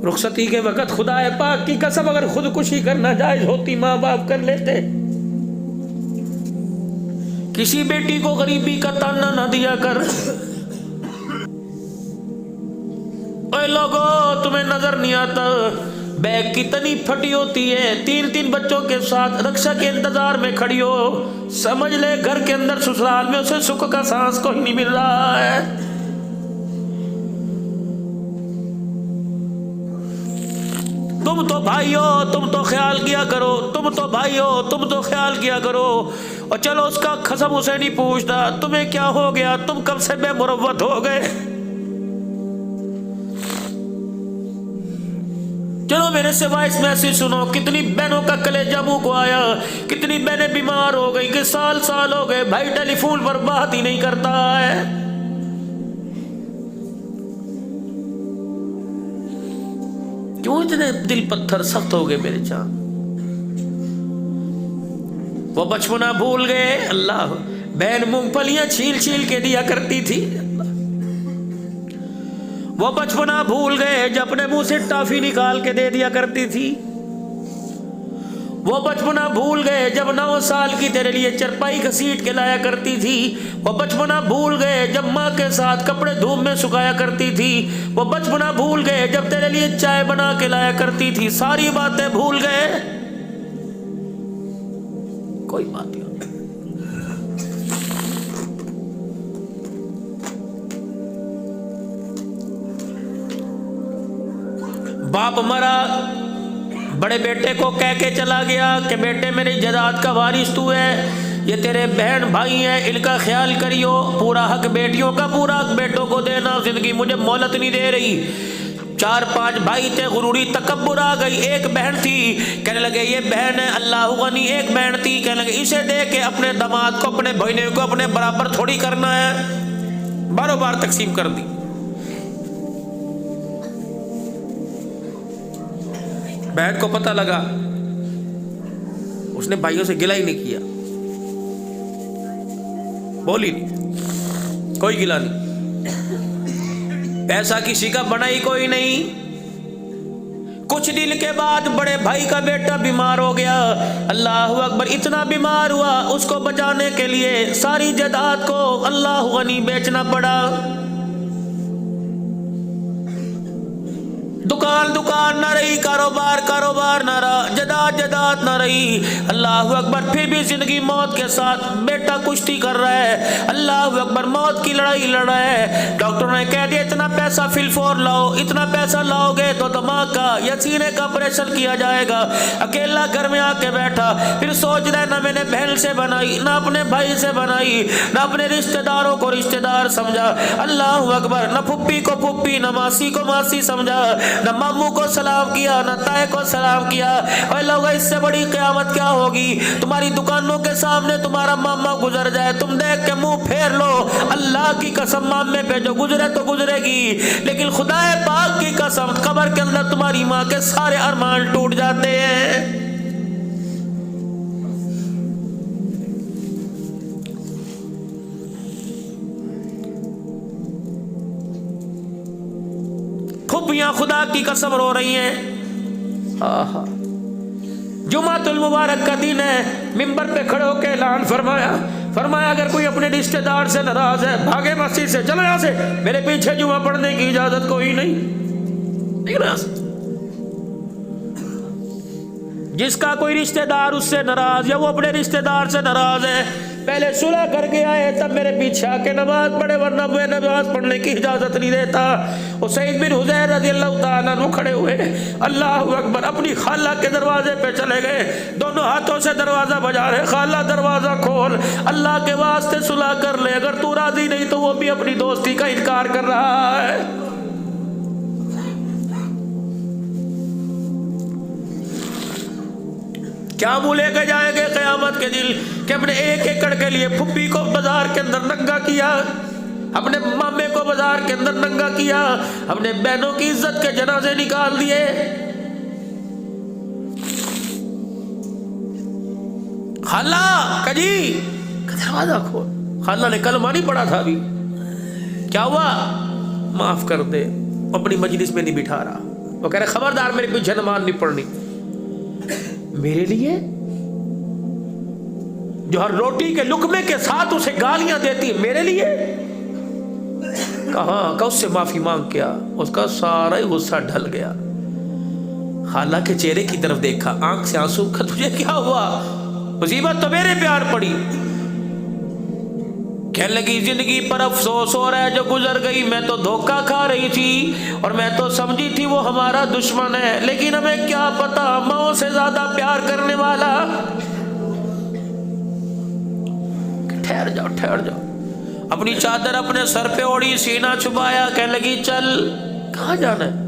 رخصتی کے وقت خدا پاک کی قسم اگر خودکشی کرنا جائز ہوتی ماں باپ کر لیتے. کسی بیٹی کو غریبی کا تانا نہ دیا کر. اے لوگو تمہیں نظر نہیں آتا بیگ کتنی پھٹی ہوتی ہے, 3 بچوں کے ساتھ رکشا کے انتظار میں کھڑی ہو, سمجھ لے گھر کے اندر سسرال میں اسے سکھ کا سانس کوئی نہیں مل رہا ہے. تم تو بھائی ہو, تم تو خیال کیا کرو, تم تو بھائی ہو, تم تو خیال کیا کرو. اور چلو اس کا قسم اسے نہیں پوچھتا تمہیں کیا ہو گیا, تم کب سے بے مروت ہو گئے. چلو میرے سے وائس میسج سنو, کتنی بہنوں کا کلیجہ منہ کو آیا, کتنی بہنیں بیمار ہو گئی کہ سال ہو گئے بھائی ٹیلی فون پر بات ہی نہیں کرتا ہے. کیوں اتنے دل پتھر سخت ہو گئے میرے چاند. وہ بچپنا بھول گئے. اللہ, بہن مونگ پھلیاں چھیل چھیل کے دیا کرتی تھی. وہ بچپنا بھول گئے جب اپنے منہ سے ٹافی نکال کے دے دیا کرتی تھی. وہ بچپنا بھول گئے جب 9 سال کی تیرے لیے چرپائی گھسیٹ کے لایا کرتی تھی. وہ بچپنا بھول گئے جب ماں کے ساتھ کپڑے دھوپ میں سکھایا کرتی تھی. وہ بچپنا بھول گئے جب تیرے لیے چائے بنا کے لایا کرتی تھی. ساری باتیں بھول گئے. کوئی بات نہیں. باپ مرا, بڑے بیٹے کو کہہ کے چلا گیا کہ بیٹے میری جائیداد کا وارث تو ہے, یہ تیرے بہن بھائی ہیں, ان کا خیال کریو, پورا حق بیٹیوں کا پورا حق بیٹوں کو دینا. زندگی مجھے مہلت نہیں دے رہی. 4-5 بھائی تھے, غروری تکبر آ گئی. ایک بہن تھی, کہنے لگے یہ بہن ہے اللہ غنی. ایک بہن تھی, کہنے لگے اسے دے کے اپنے داماد کو اپنے بہنوں کو اپنے برابر تھوڑی کرنا ہے, باروں بار تقسیم کر دی. بہن کو پتہ لگا, اس نے بھائیوں سے گلہ ہی نہیں کیا, بولی نہیں, کوئی گلہ نہیں. پیسہ کسی کا بنا ہی کوئی نہیں. کچھ دن کے بعد بڑے بھائی کا بیٹا بیمار ہو گیا. اللہ اکبر, اتنا بیمار ہوا اس کو بچانے کے لیے ساری جائیداد کو اللہ غنی بیچنا پڑا. دکان نہ رہی, کاروبار نہ رہا, جداد نہ رہی. اللہ اکبر, پھر بھی زندگی موت کے ساتھ بیٹا کشتی کر رہا ہے. اللہ اکبر, موت کی لڑائی لڑ رہا ہے. ڈاکٹر نے کہہ دیا اتنا پیسہ فلفور لاؤ, اتنا پیسہ لاؤ گے تو دماغ کا یا سینے کا آپریشن کیا جائے گا. اکیلا گھر میں آ کے بیٹھا, پھر سوچ رہا ہے نہ میں نے بہن سے بنائی, نہ اپنے بھائی سے بنائی, نہ اپنے رشتہ داروں کو رشتہ دار سمجھا. اللہ اکبر, نہ پھپھی کو پھپھی, نہ ماسی کو ماسی سمجھا, نہ ماموں کو سلام کیا, نہ تائے کو سلام کیا. اے لوگوں, اس سے بڑی قیامت کیا ہوگی. تمہاری دکانوں کے سامنے تمہارا ماما گزر جائے, تم دیکھ کے منہ پھیر لو. اللہ کی قسم, مامے پہ جو گزرے تو گزرے گی, لیکن خدا پاک کی قسم قبر کے اندر تمہاری ماں کے سارے ارمان ٹوٹ جاتے ہیں. پھپھیاں خدا کی قسم رو رہی ہیں. جمعۃ المبارک کا دن ہے, ممبر پہ کھڑے ہو کے اعلان فرمایا اگر کوئی اپنے رشتہ دار سے ناراض ہے بھاگے مسجد سے, چلو یہاں سے, میرے پیچھے جمعہ پڑھنے کی اجازت کوئی نہیں. جس کا کوئی رشتہ دار اس سے ناراض یا وہ اپنے رشتہ دار سے ناراض ہے, پہلے صلح کر کے آئے تب میرے پیچھے آ کے نماز پڑھے, ورنہ میں نماز پڑھنے کی اجازت نہیں دیتا. اسید بن حضیر رضی اللہ تعالیٰ عنہ کھڑے ہوئے, اللہ اکبر, اپنی خالہ کے دروازے پہ چلے گئے, دونوں ہاتھوں سے دروازہ بجا رہے, خالہ دروازہ کھول, اللہ کے واسطے صلح کر لے, اگر تو راضی نہیں تو وہ بھی اپنی دوستی کا انکار کر رہا ہے. کیا منہ لے کے جائیں گے قیامت کے دن کہ اپنے 1 ایکڑ کے لیے پھپھی کو بازار کے اندر ننگا کیا, اپنے مامے کو بازار کے اندر ننگا کیا, اپنے بہنوں کی عزت کے جنازے نکال دیے. خالہ کجی دروازہ کھول, خالہ نے کلمہ نہیں پڑھا تھا ابھی, کیا ہوا, معاف کر دے, اپنی مجلس میں نہیں بٹھا رہا. وہ کہہ رہے خبردار میرے پیچھے نماز نہیں پڑھنی. میرے لیے جو ہر روٹی کے لقمے کے ساتھ اسے گالیاں دیتی ہے, میرے لیے کہاں کا اس سے معافی مانگ کیا. اس کا سارا ہی غصہ ڈھل گیا. خالہ کے چہرے کی طرف دیکھا, آنکھ سے آنسو کا تجھے کیا ہوا, مصیبت تو میرے پیار پڑی. کہنے لگی زندگی پر افسوس ہو رہا ہے جو گزر گئی, میں تو دھوکہ کھا رہی تھی اور میں تو سمجھی تھی وہ ہمارا دشمن ہے, لیکن ہمیں کیا پتا ماں سے زیادہ پیار کرنے والا. ٹھہر جاؤ ٹھہر جاؤ. اپنی چادر اپنے سر پہ اوڑھی, سینہ چھپایا, کہنے لگی چل کہاں جانا ہے.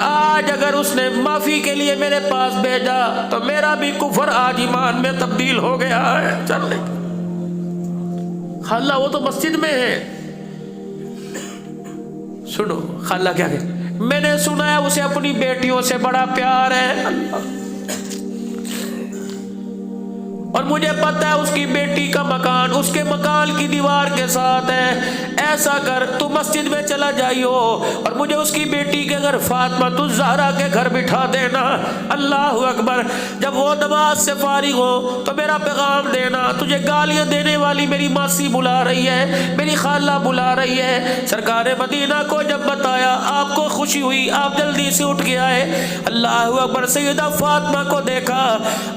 آج اگر اس نے معافی کے لیے میرے پاس بھیجا تو میرا بھی کفر آج ایمان میں تبدیل ہو گیا ہے. چل خالہ وہ تو مسجد میں ہے. سنو خالہ کیا کہ میں نے سنا ہے اسے اپنی بیٹیوں سے بڑا پیار ہے, اور مجھے پتہ ہے اس کی بیٹی کا مکان اس کے مکان کی دیوار کے ساتھ ہے. ایسا کر تو مسجد میں چلا جائیو اور مجھے اس کی بیٹی کے گھر فاطمہ الزہرا کے گھر بٹھا دینا. اللہ اکبر. جب وہ نماز سے فارغ ہو تو میرا پیغام دینا, تجھے گالیاں دینے والی میری ماسی بلا رہی ہے, میری خالہ بلا رہی ہے. سرکار مدینہ کو جب بتایا آپ کو خوشی ہوئی, آپ جلدی سے اٹھ کے آئے. اللہ اکبر. سیدہ فاطمہ کو دیکھا,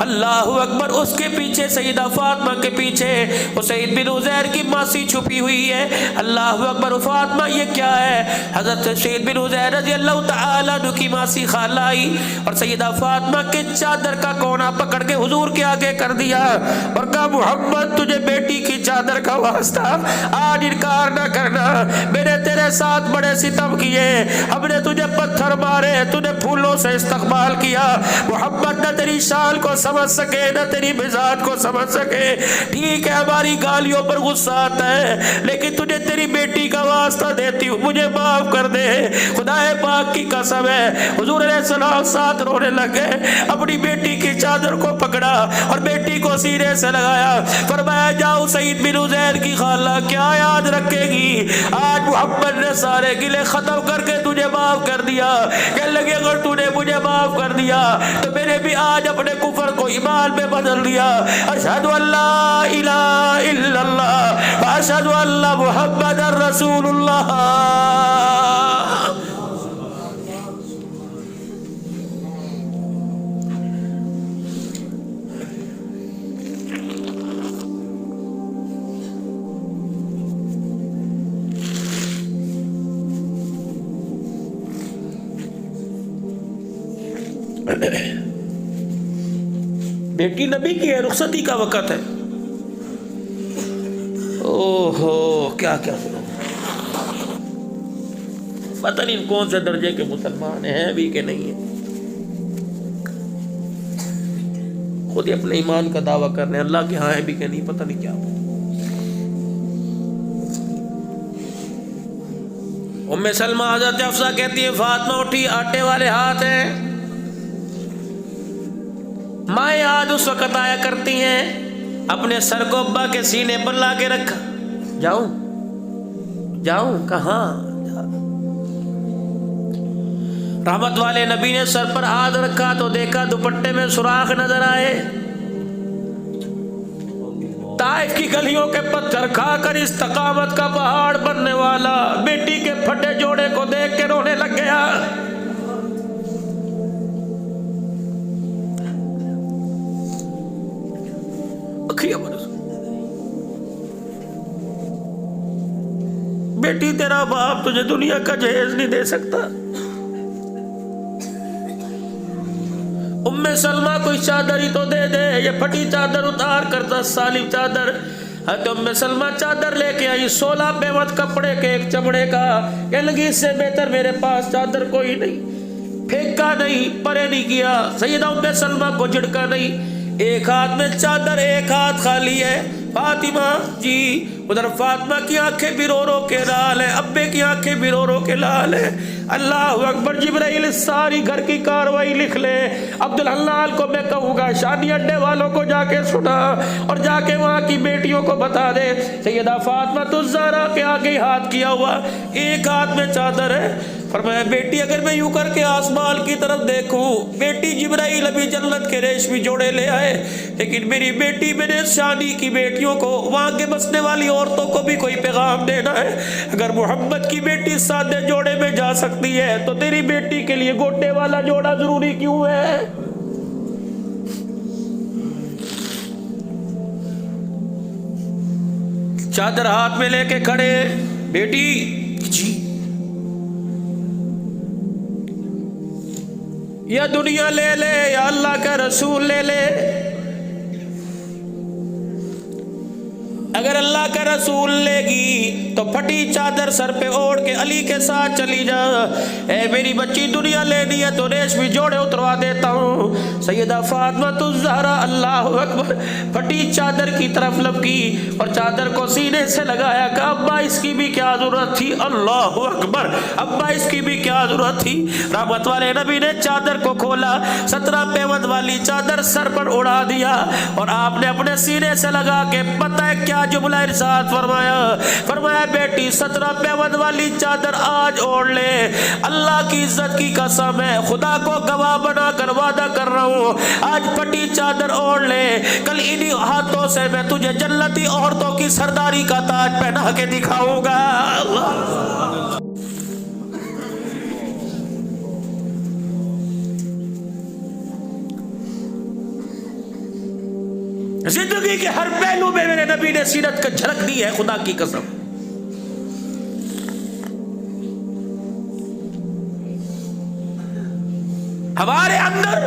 اللہ اکبر. اس کے پیچھے سیدہ فاطمہ کے پیچھے اسید بن عزیر کی ماسی چھپی ہوئی ہے. اللہ اکبر. فاطمہ یہ کیا ہے؟ حضرت سید بن عزیر رضی اللہ تعالیٰ عنہ کی ماسی خالہ آئی اور سیدہ فاطمہ کے چادر کا کونا پکڑ کے حضور کے آگے کر دیا اور کہا محمد تجھے بیٹی کی چادر کا واسطہ آج انکار نہ کرنا, میں نے تیرے ساتھ بڑے ستم کیے, ہم نے تجھے پتھر مارے, تجھے پھولوں سے استقبال کیا. محمد نہ تیری شان کو سمجھ سکے نہ تیری مزاج کو سمجھ سکے. ٹھیک ہے ہماری گالیوں پر غصہ آتا ہے, لیکن تجھے تیری بیٹی کا واسطہ دیتی ہوں, مجھے معاف کر دے. خدا پاک کی قسم ہے حضور علیہ السلام ساتھ رونے لگے, اپنی بیٹی کی چادر کو پکڑا اور بیٹی کو سینے سے لگایا. فرمایا جاؤ سعید بن عزیر کی خالہ کیا یاد رکھے گی, آج محمد نے سارے گلے ختم کر کے تجھے معاف کر دیا. کہنے لگے اگر تو نے مجھے معاف کر دیا تو میں نے بھی آج اپنے کفر کو ایمان میں بدل دیا. اشہد ان لا الہ الا اللہ واشہد ان محمد رسول اللہ. بیٹی نبی کی ہے, رخصتی کا وقت ہے. اوہو کیا کیا سنو, پتہ نہیں کون سے درجے کے مسلمان ہیں بھی کہ نہیں ہیں. خود ہی اپنے ایمان کا دعویٰ کر رہے ہیں, اللہ کے ہاں ہے بھی کہ نہیں پتہ نہیں کیا. ام سلمہ حضرت حفصہ کہتی ہے فاطمہ اٹھی, آٹے والے ہاتھ ہیں. مائیں آج اس وقت آیا کرتی ہیں, اپنے سر کو ابا کے سینے پر لا کے رکھا. جاؤں کہاں؟ رحمت والے نبی نے سر پر ہاتھ رکھا تو دیکھا دوپٹے میں سوراخ نظر آئے. طائف کی گلیوں کے پتھر کھا کر استقامت کا پہاڑ بننے والا بیٹی کے پھٹے جوڑے کو دیکھ کے رونے لگ گیا. بیٹی تیرا باپ تجھے دنیا کا جہیز نہیں دے سکتا. ام سلمہ کوئی چادر ہی تو دے دے, یہ پھٹی چادر اتار کر 10 سالی چادر. حضرت ام سلمہ چادر لے کے آئی, 16 بیمت کپڑے کے ایک چمڑے کا. کہنے لگی اس سے بہتر میرے پاس چادر کوئی نہیں. پھینکا نہیں, پرے نہیں کیا, سیدہ ام سلمہ کو جھڑکا نہیں. ایک ہاتھ میں چادر ایک ہاتھ خالی ہے. فاطمہ جی, ادھر فاطمہ کی آنکھیں بھی رو رو کے لال ہے, ابے کی آنکھیں بھی رو رو کے لال ہے. اللہ اکبر. جبرائیل ساری گھر کی کاروائی لکھ لے. عبدالحلال کو میں کہوں گا شادی اڈے والوں کو جا کے سنا اور جا کے وہاں کی بیٹیوں کو بتا دے. سیدہ فاطمہ الزہرا کے آگے ہاتھ کیا ہوا, ایک ہاتھ میں چادر ہے. فرمایا بیٹی اگر میں یوں کر کے آسمان کی طرف دیکھوں، بیٹی جبرائیل ابھی جنت کے ریشمی جوڑے لے آئے، لیکن میری بیٹی میرے شانی کی بیٹیوں کو، وہاں کے بسنے والی عورتوں کو بھی کوئی پیغام دینا ہے۔ اگر محمد کی بیٹی سادے جوڑے میں جا سکتی ہے تو تیری بیٹی کے لیے گوٹے والا جوڑا ضروری کیوں ہے؟ چادر ہاتھ میں لے کے کھڑے، بیٹی جی یا دنیا لے لے یا اللہ کا رسول لے لے، اگر اللہ کا رسول لے گی تو پھٹی چادر سر پہ اوڑھ کے علی کے ساتھ چلی جا۔ اے میری بچی دنیا لینی ہے تو ریشمی جوڑے اتروا دیتا ہوں۔ سیدہ فاطمہ الزہرا اللہ اکبر پھٹی چادر کی طرف لپکی اور چادر کو سینے سے لگایا کہ ابا اس کی بھی کیا ضرورت تھی، اللہ اکبر، ابا اس کی بھی کیا ضرورت تھی۔ رحمت والے نبی نے چادر کو کھولا، 17 پیوند والی چادر سر پر اڑا دیا اور آپ نے اپنے سینے سے لگا کے پتہ ہے کیا جملہ ارشاد فرمایا؟ فرمایا بیٹی 17 پیوند والی چادر آج اوڑھ لے، اللہ کی عزت کی قسم ہے، خدا کو گواہ بنا کر وعدہ کر رہا ہوں، آج پھٹی چادر اوڑھ لے، کل انہی ہاتھوں سے میں تجھے جنتی عورتوں کی سرداری کا تاج پہنا کے دکھاؤں گا۔ زندگی کے ہر پہلو میں میرے نبی نے سیرت کا جھلک دی ہے، خدا کی قسم۔ ہمارے اندر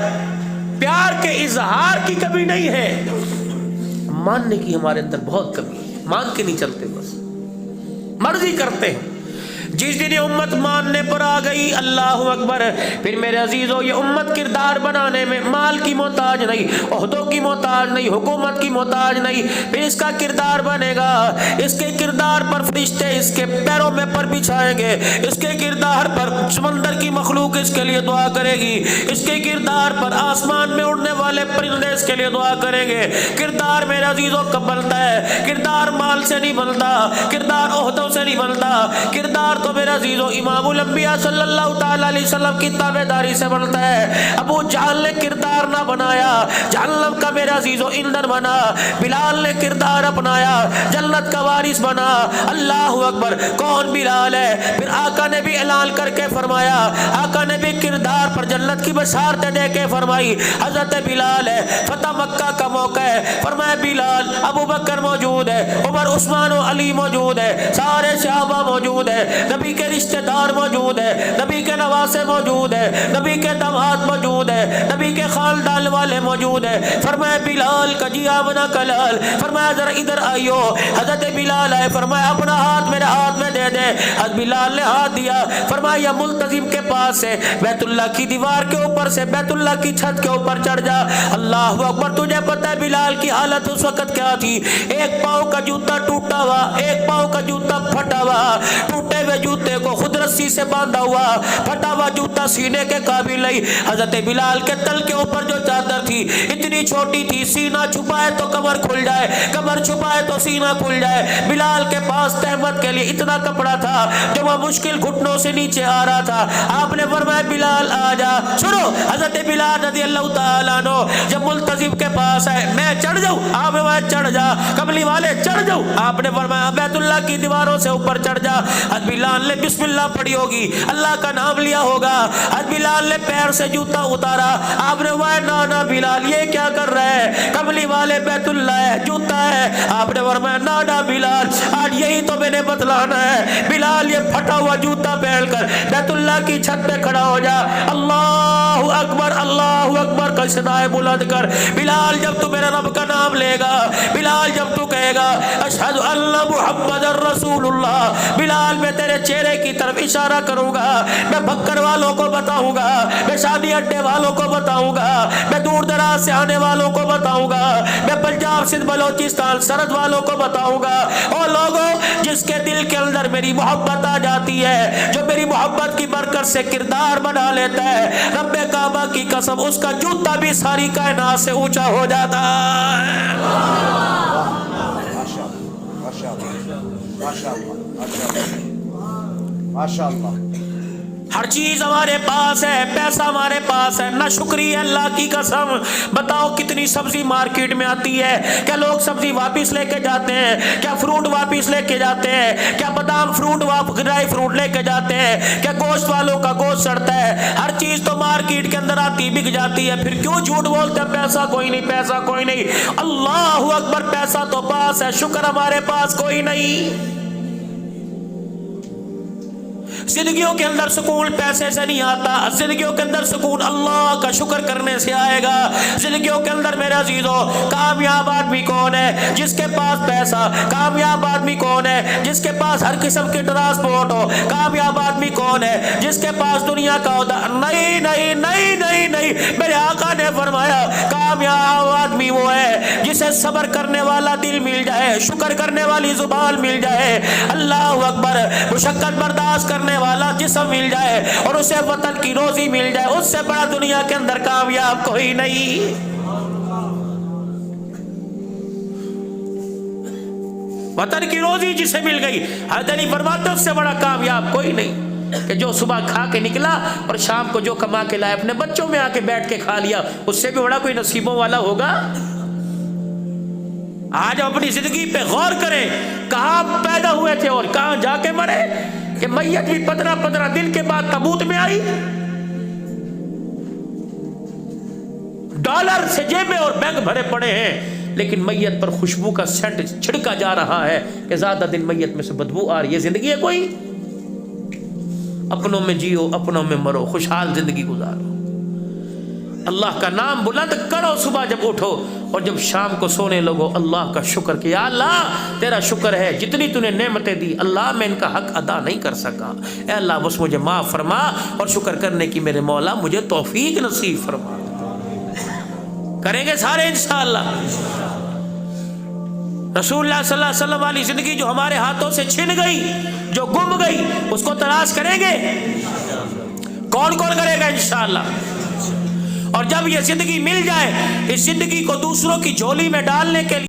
پیار کے اظہار کی کمی نہیں ہے، ماننے کی ہمارے اندر بہت کمی ہے، مان کے نہیں چلتے، بس مرضی کرتے ہیں۔ جس دن یہ امت ماننے پر آ گئی، اللہ اکبر، پھر میرے عزیزو یہ امت کردار بنانے میں مال کی محتاج نہیں، عہدوں کی محتاج نہیں، حکومت کی محتاج نہیں، پھر اس کا کردار بنے گا، اس کے کردار پر فرشتے اس کے پیروں میں پر بچھائیں گے، اس کے کردار پر سمندر کی مخلوق اس کے لیے دعا کرے گی، اس کے کردار پر آسمان میں اڑنے والے پرندے اس کے لیے دعا کریں گے۔ کردار میرے عزیزو کب بنتا ہے؟ کردار مال سے نہیں بنتا، کردار عہدوں سے نہیں بنتا، کردار تو میرا عزیزو امام الانبیاء صلی اللہ تعالی علیہ وسلم کی تابعداری سے بنتا ہے۔ ابو جہل نے کردار نہ بنایا، جہنم کا میرا عزیزو ایندھن بنا، بلال نے کردار اپنایا، جنت کا وارث بنا۔ اللہ اکبر، کون بلال ہے؟ پھر آقا نے بھی اعلان کر کے فرمایا، آقا نے بھی کردار پر جنت کی بشارتیں دے کے فرمائی، حضرت بلال ہے، فتح مکہ کا موقع ہے، فرمایا بلال، ابو بکر موجود ہے، عمر عثمان و علی موجود ہے، سارے صحابہ موجود ہے، نبی کے رشتہ دار موجود ہے، نبی کے نواسے موجود ہے، نبی کے داماد موجود ہے، نبی کے خاندان والے موجود ہے۔ فرمایا بلال کا جی آمنا کلال، فرمایا ذرا ادھر آئیو، حضرت بلال آئے، فرمایا اپنا ہاتھ میرے ہاتھ میں دے دے، حضرت بلال نے ہاتھ دیا، فرمایا یا ملتزم کے پاس سے بیت اللہ کی دیوار کے اوپر سے بیت اللہ کی چھت کے اوپر چڑھ جا۔ اللہ اکبر، تجھے پتہ ہے بلال کی حالت اس وقت کیا تھی؟ ایک پاؤں کا جوتا ٹوٹا ہوا، ایک پاؤں کا جوتا پھٹا ہوا، ٹوٹے ہوئے جوتے کو خود رسی سے باندھا ہوا، پھٹا ہوا جوتا سینے کے قابل نہیں۔ حضرت بلال کے تل کے اوپر جو چادر تھی اتنی چھوٹی تھی، سینہ چھپائے تو کمر کھل جائے، کمر چھپائے تو سینہ کھل جائے۔ بلال کے پاس تہمت کے لیے اتنا کپڑا تھا جو وہ مشکل گھٹنوں سے نیچے آ رہا تھا۔ آپ نے فرمایا بلال آ جا۔ سنو، حضرت بلال رضی اللہ تعالیٰ عنہ جب ملتزم کے پاس آئے، میں چڑھ جاؤں؟ آپ نے فرمایا چڑھ جا۔ کملی والے چڑھ جاؤ؟ آپ نے فرمایا بیت اللہ کی دیواروں سے اوپر چڑھ جا۔ حضرت بلال نے بسم اللہ پڑھی ہوگی، اللہ کا نام لیا ہوگا، حضرت بلال نے پیر سے جوتا اتارا۔ آپ نے فرمایا نا نا بلال یہ کیا کر رہا ہے؟ کملی والے بیت اللہ ہے، جوتا ہے۔ آپ نے فرمایا نا نا بلال، آج یہی تو میں نے بتلانا ہے۔ بلال یہ پھٹا ہوا جوتا پہن کر بیت اللہ کی چھت پہ کھڑا ہو جا، اللہ اکبر، اللہ اکبر کا صدائے بلند کر۔ بلال جب تو میرے رب کا نام لے گا، بلال جب تو کہے گا اشہد ان محمد الرسول اللہ، بلال میں تیرے چہرے کی طرف اشارہ کروں گا، میں بھکر والوں کو بتاؤں گا، میں شادی اڈے والوں کو بتاؤں گا، میں دور دراز سے آنے والوں کو بتاؤں گا، میں پنجاب سندھ بلوچستان سرحد والوں کو بتاؤں گا، اور لوگوں جس کے دل کے اندر میری محبت آ جاتی ہے، جو میری محبت کی برکت سے کردار بنا لیتا ہے، رب کعبہ کی قسم اس کا جوتا بھی ساری کائنات سے اونچا ہو جاتا ہے۔ ماشاءاللہ ہر چیز ہمارے پاس ہے، پیسہ ہمارے پاس ہے، نہ شکریہ اللہ کی قسم۔ بتاؤ کتنی سبزی مارکیٹ میں آتی ہے، کیا لوگ سبزی واپس لے کے جاتے ہیں؟ کیا فروٹ واپس لے کے جاتے ہیں؟ کیا بادام فروٹ ڈرائی فروٹ لے کے جاتے ہیں؟ کیا گوشت والوں کا گوشت سڑتا ہے؟ ہر چیز تو مارکیٹ کے اندر آتی بک جاتی ہے، پھر کیوں جھوٹ بولتے ہیں پیسہ کوئی نہیں، پیسہ کوئی نہیں؟ اللہ اکبر، پیسہ تو پاس ہے، شکر ہمارے پاس کوئی نہیں۔ زندگیوں کے اندر سکون پیسے سے نہیں آتا، زندگیوں کے اندر سکون اللہ کا شکر کرنے سے آئے گا۔ زندگیوں کے اندر میرے عزیزو، کامیاب آدمی کون ہے؟ جس کے پاس پیسہ۔ کامیاب آدمی کون ہے؟ جس کے پاس ہر قسم کی ٹرانسپورٹ ہو۔ کامیاب آدمی کون ہے؟ جس کے پاس دنیا کا نہیں نہیں نہیں نہیں نہیں، میرے آقا نے فرمایا کامیاب آدمی وہ ہے جسے صبر کرنے والا دل مل جائے، شکر کرنے والی زبان مل جائے، اللہ اکبر، مشقت برداشت کرنے والا جسم مل جائے اور اسے وطن کی روزی مل جائے، اس سے بڑا دنیا کے اندر کامیاب کوئی نہیں۔ وطن کی روزی جسے مل گئی، حضرت علی فرماتے اس سے بڑا کامیاب کوئی نہیں کہ جو صبح کھا کے نکلا اور شام کو جو کما کے لائے اپنے بچوں میں آ کے بیٹھ کے کھا لیا، اس سے بھی بڑا کوئی نصیبوں والا ہوگا؟ آج ہم اپنی زندگی پہ غور کریں، کہاں پیدا ہوئے تھے اور کہاں جا کے مرے، کہ میت بھی 15 دن کے بعد تابوت میں آئی، ڈالر سے جیبیں اور بیگ بھرے پڑے ہیں، لیکن میت پر خوشبو کا سینٹ چھڑکا جا رہا ہے کہ زیادہ دن میت میں سے بدبو آ رہی ہے۔ زندگی ہے کوئی؟ اپنوں میں جیو، اپنوں میں مرو، خوشحال زندگی گزارو، اللہ کا نام بلند کرو صبح جب اٹھو، اور جب شام کو سونے لگو اللہ کا شکر کیا، اللہ تیرا شکر ہے جتنی تو نے نعمتیں دی، اللہ میں ان کا حق ادا نہیں کر سکا، اے اللہ بس مجھے معاف فرما، اور شکر کرنے کی میرے مولا مجھے توفیق نصیب فرما۔ کریں گے سارے انشاءاللہ۔ رسول اللہ صلی اللہ علیہ وسلم والی زندگی جو ہمارے ہاتھوں سے چھن گئی، جو گم گئی، اس کو تلاش کریں گے؟ کون کون کرے گا انشاءاللہ؟ اور جب یہ زندگی مل جائے، اس زندگی کو دوسروں کی جھولی میں ڈالنے کے لیے